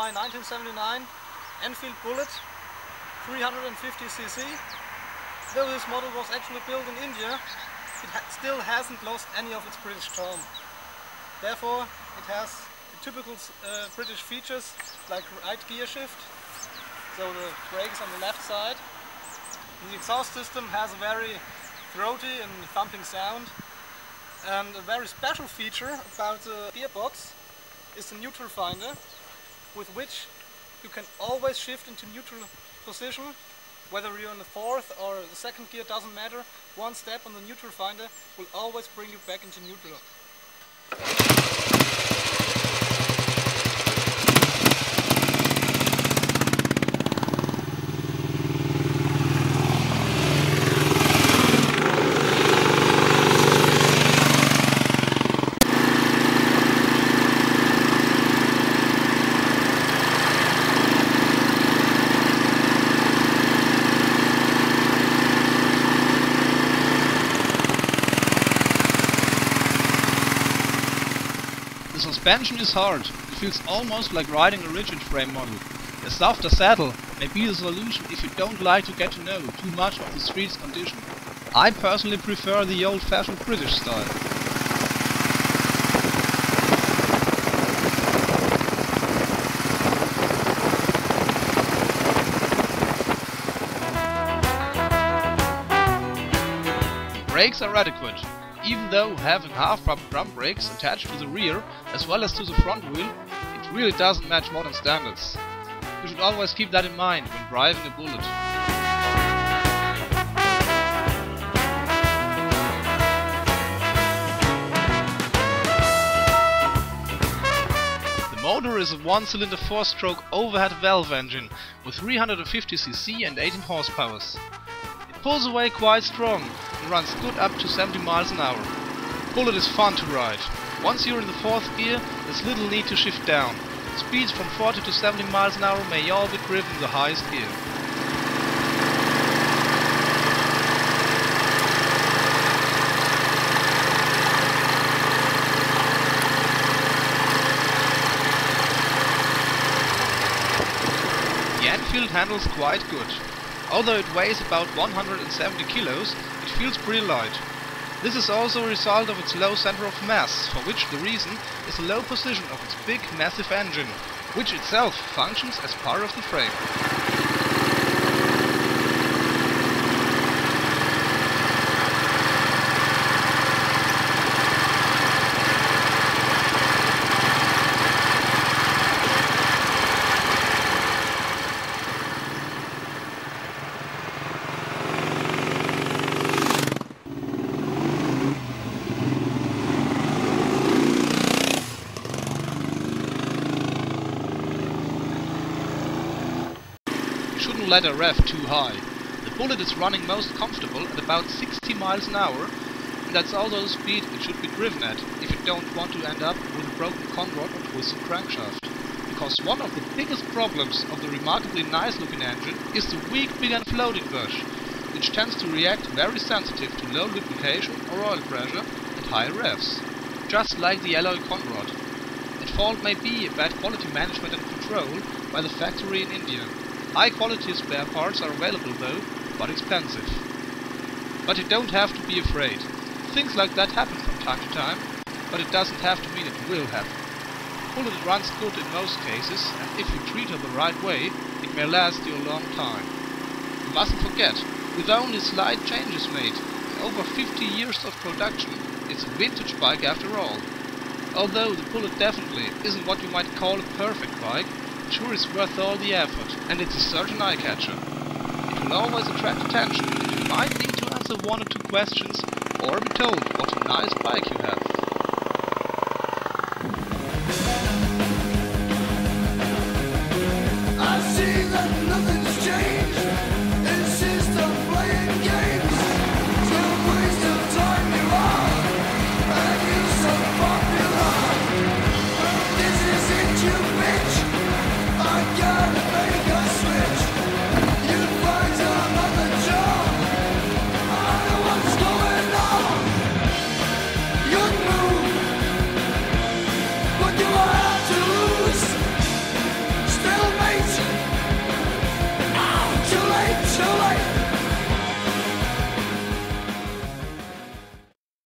my 1979 Enfield Bullet 350cc. Though this model was actually built in India, it still hasn't lost any of its British charm. Therefore, it has the typical British features like right gear shift, so the brakes on the left side. The exhaust system has a very throaty and thumping sound. And a very special feature about the gearbox is the neutral finder, with which you can always shift into neutral position. Whether you're in the fourth or the second gear, doesn't matter. One step on the neutral finder will always bring you back into neutral. The suspension is hard. It feels almost like riding a rigid frame model. A softer saddle may be the solution if you don't like to get to know too much of the street's condition. I personally prefer the old-fashioned British style. The brakes are adequate. Even though having half-pump drum brakes attached to the rear as well as to the front wheel, it really doesn't match modern standards. You should always keep that in mind when driving a Bullet. The motor is a 1-cylinder 4-stroke overhead valve engine with 350cc and 18 horsepower. It pulls away quite strong and runs good up to 70 miles an hour. Bullet is fun to ride. Once you're in the 4th gear, there's little need to shift down. Speeds from 40 to 70 miles an hour may all be driven in the highest gear. The Enfield handles quite good. Although it weighs about 170 kilos, it feels pretty light. This is also a result of its low center of mass, for which the reason is the low position of its big, massive engine, which itself functions as part of the frame. Shouldn't let a rev too high. The Bullet is running most comfortable at about 60 miles an hour, and that's also the speed it should be driven at if you don't want to end up with a broken conrod or twisted crankshaft. Because one of the biggest problems of the remarkably nice looking engine is the weak big and floating bush, which tends to react very sensitive to low lubrication or oil pressure at high revs, just like the alloy conrod. At fault may be a bad quality management and control by the factory in India. High quality spare parts are available though, but expensive. But you don't have to be afraid. Things like that happen from time to time, but it doesn't have to mean it will happen. Bullet runs good in most cases, and if you treat her the right way, it may last you a long time. You mustn't forget, with only slight changes made, and over 50 years of production, it's a vintage bike after all. Although the Bullet definitely isn't what you might call a perfect bike, sure is worth all the effort, and it's a certain eye-catcher. It will always attract attention, and you might need to answer 1 or 2 questions, or be told what a nice bike you